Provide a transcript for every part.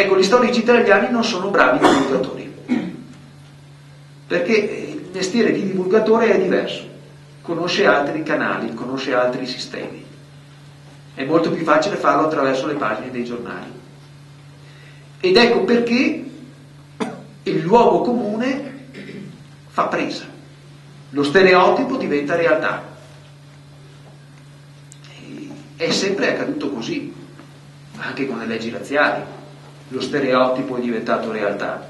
Ecco, gli storici italiani non sono bravi divulgatori, perché il mestiere di divulgatore è diverso, conosce altri canali, conosce altri sistemi. È molto più facile farlo attraverso le pagine dei giornali. Ed ecco perché il luogo comune fa presa, lo stereotipo diventa realtà. È sempre accaduto così, anche con le leggi razziali, lo stereotipo è diventato realtà,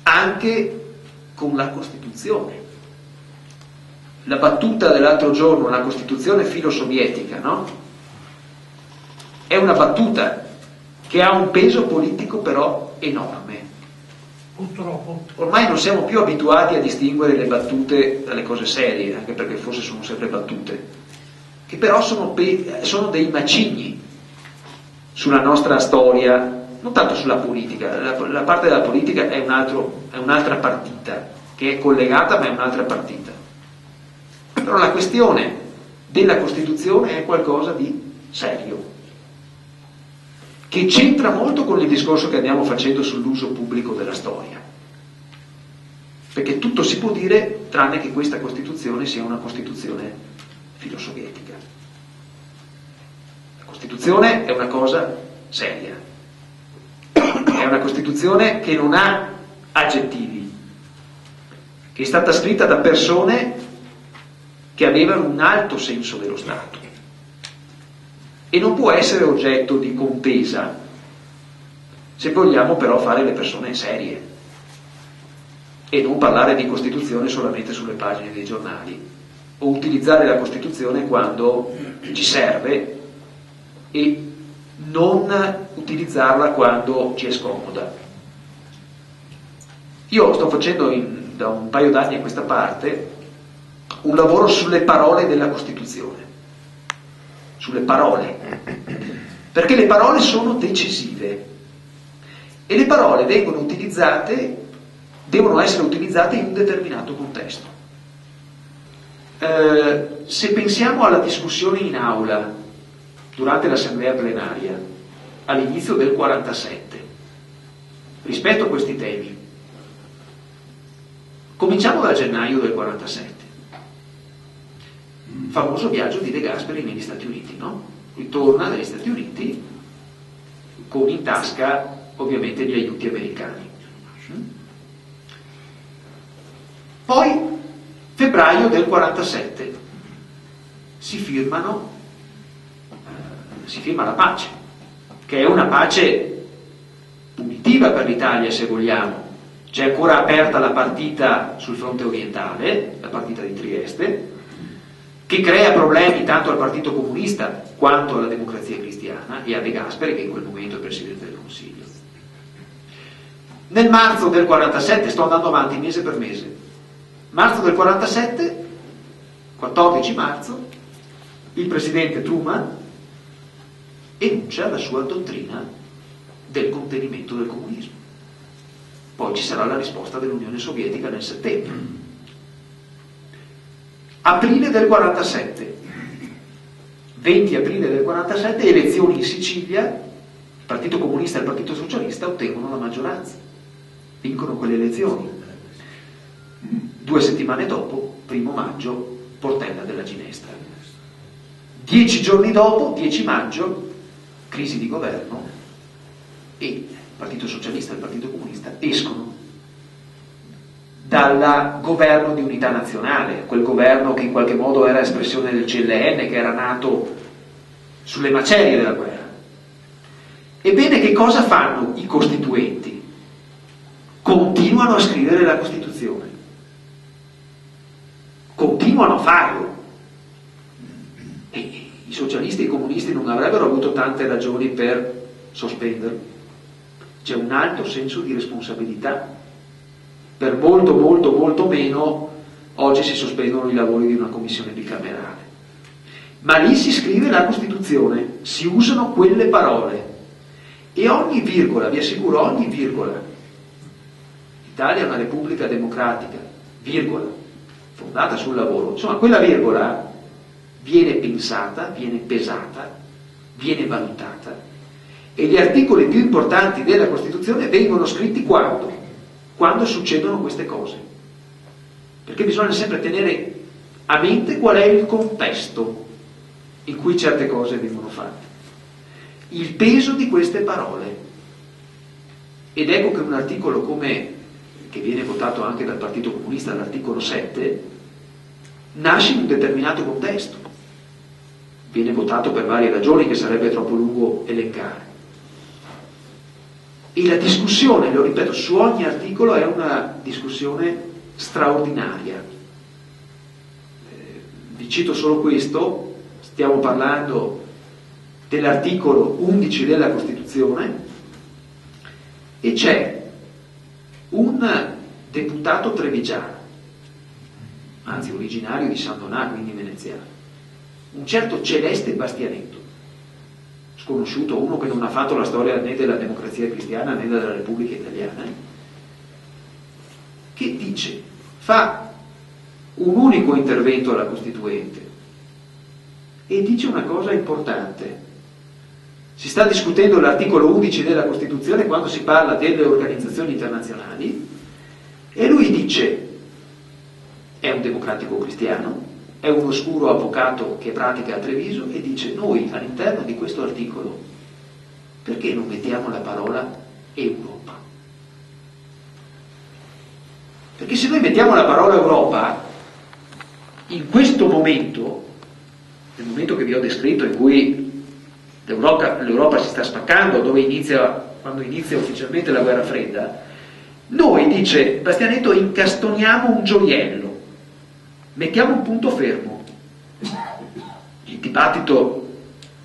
anche con la Costituzione. La battuta dell'altro giorno, la Costituzione filo-sovietica, no? È una battuta che ha un peso politico però enorme. Purtroppo. Ormai non siamo più abituati a distinguere le battute dalle cose serie, anche perché forse sono sempre battute, che però sono dei macigni sulla nostra storia, non tanto sulla politica. La parte della politica è un'altra partita, che è collegata ma è un'altra partita. Però la questione della Costituzione è qualcosa di serio, che c'entra molto con il discorso che andiamo facendo sull'uso pubblico della storia. Perché tutto si può dire tranne che questa Costituzione sia una Costituzione filosovietica. La Costituzione è una cosa seria, è una Costituzione che non ha aggettivi, che è stata scritta da persone che avevano un alto senso dello Stato e non può essere oggetto di contesa se vogliamo però fare le persone serie e non parlare di Costituzione solamente sulle pagine dei giornali o utilizzare la Costituzione quando ci serve e non utilizzarla quando ci è scomoda. Io sto facendo da un paio d'anni a questa parte un lavoro sulle parole della Costituzione, sulle parole, perché le parole sono decisive e le parole devono essere utilizzate in un determinato contesto. Se pensiamo alla discussione in aula durante l'assemblea plenaria all'inizio del 47 rispetto a questi temi, cominciamo da gennaio del 47, famoso viaggio di De Gasperi negli Stati Uniti, no? Ritorna dagli Stati Uniti con in tasca ovviamente gli aiuti americani. Poi febbraio del 47 si firma la pace, che è una pace punitiva per l'Italia se vogliamo. C'è ancora aperta la partita sul fronte orientale, la partita di Trieste, che crea problemi tanto al Partito Comunista quanto alla Democrazia Cristiana e a De Gasperi, che in quel momento è il Presidente del Consiglio. Nel marzo del 47, sto andando avanti mese per mese, marzo del 47, 14 marzo, il Presidente Truman enuncia la sua dottrina del contenimento del comunismo. Poi ci sarà la risposta dell'Unione Sovietica nel settembre. Aprile del 47, 20 aprile del 47, elezioni in Sicilia, il Partito Comunista e il Partito Socialista ottengono la maggioranza, vincono quelle elezioni. 2 settimane dopo, 1° maggio, Portella della Ginestra. 10 giorni dopo, 10 maggio, crisi di governo e il Partito Socialista e il Partito Comunista escono dal governo di unità nazionale, quel governo che in qualche modo era espressione del CLN, che era nato sulle macerie della guerra. Ebbene, che cosa fanno i costituenti? Continuano a scrivere la Costituzione, continuano a farlo, e i socialisti e i comunisti non avrebbero avuto tante ragioni per sospenderlo. C'è un alto senso di responsabilità. Per molto, molto, molto meno oggi si sospendono i lavori di una commissione bicamerale. Ma lì si scrive la Costituzione, si usano quelle parole e ogni virgola, vi assicuro, ogni virgola. L'Italia è una repubblica democratica, virgola, fondata sul lavoro. Insomma, quella virgola viene pensata, viene pesata, viene valutata E gli articoli più importanti della Costituzione vengono scritti quando? Quando succedono queste cose. Perché bisogna sempre tenere a mente qual è il contesto in cui certe cose vengono fatte. Il peso di queste parole. Ed ecco che un articolo come, che viene votato anche dal Partito Comunista, l'articolo 7, nasce in un determinato contesto. Viene votato per varie ragioni che sarebbe troppo lungo elencare. E la discussione, lo ripeto, su ogni articolo è una discussione straordinaria. Vi cito solo questo, stiamo parlando dell'articolo 11 della Costituzione e c'è un deputato trevigiano, anzi originario di San Donà, quindi veneziano, un certo Celeste Bastianetto, sconosciuto, uno che non ha fatto la storia né della democrazia cristiana né della Repubblica Italiana, che dice, fa un unico intervento alla Costituente e dice una cosa importante. Si sta discutendo l'articolo 11 della Costituzione quando si parla delle organizzazioni internazionali e lui dice, è un democratico cristiano, è un oscuro avvocato che pratica a Treviso e dice, noi all'interno di questo articolo perché non mettiamo la parola Europa? Perché se noi mettiamo la parola Europa in questo momento, nel momento che vi ho descritto in cui l'Europa si sta spaccando, quando inizia ufficialmente la guerra fredda, noi, dice Bastianetto, incastoniamo un gioiello, mettiamo un punto fermo. Il dibattito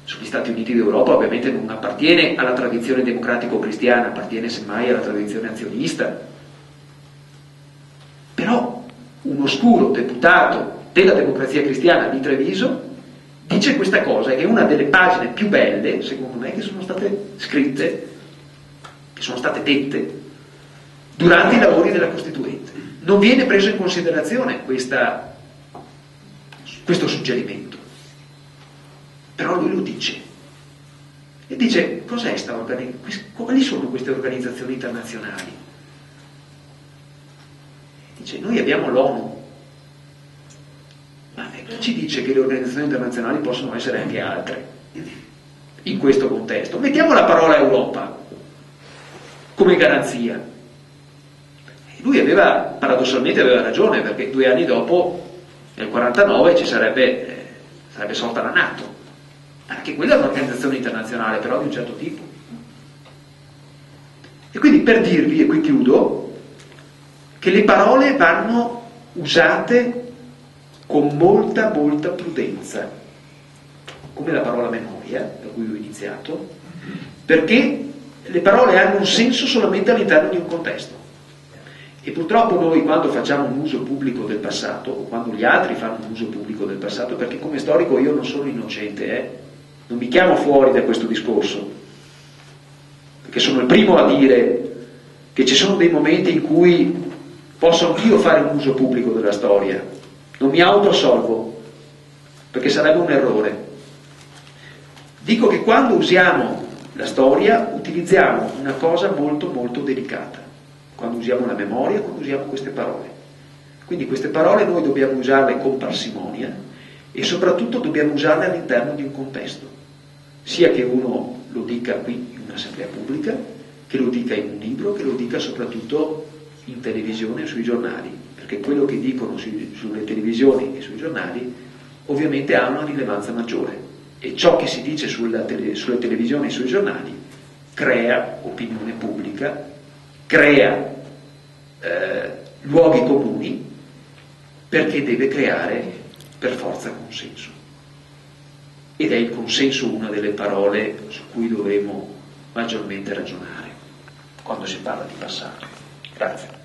sugli Stati Uniti d'Europa ovviamente non appartiene alla tradizione democratico-cristiana, appartiene semmai alla tradizione azionista. Però un oscuro deputato della democrazia cristiana di Treviso dice questa cosa, che è una delle pagine più belle, secondo me, che sono state scritte, che sono state dette durante i lavori della Costituente. Non viene preso in considerazione questo suggerimento, però lui lo dice e dice cos'è quali sono queste organizzazioni internazionali? Dice noi abbiamo l'ONU, ma chi ci dice che le organizzazioni internazionali possono essere anche altre in questo contesto? Mettiamo la parola Europa come garanzia. E lui paradossalmente aveva ragione, perché 2 anni dopo, nel 49, sarebbe sorta la NATO. Anche quella è un'organizzazione internazionale, però di un certo tipo. E quindi per dirvi, e qui chiudo, che le parole vanno usate con molta prudenza, come la parola memoria, da cui ho iniziato, perché le parole hanno un senso solamente all'interno di un contesto. E purtroppo noi, quando facciamo un uso pubblico del passato, o quando gli altri fanno un uso pubblico del passato, perché come storico io non sono innocente, non mi chiamo fuori da questo discorso, perché sono il primo a dire che ci sono dei momenti in cui posso anch'io fare un uso pubblico della storia, non mi autoassolvo, perché sarebbe un errore. Dico che quando usiamo la storia utilizziamo una cosa molto delicata, quando usiamo la memoria, quando usiamo queste parole. Quindi queste parole noi dobbiamo usarle con parsimonia e soprattutto dobbiamo usarle all'interno di un contesto, sia che uno lo dica qui in un'assemblea pubblica, che lo dica in un libro, che lo dica soprattutto in televisione e sui giornali, perché quello che dicono sulle televisioni e sui giornali ovviamente ha una rilevanza maggiore e ciò che si dice sulle televisioni e sui giornali crea opinione pubblica, crea luoghi comuni, perché deve creare per forza consenso. Ed è il consenso una delle parole su cui dovremo maggiormente ragionare quando si parla di passato. Grazie.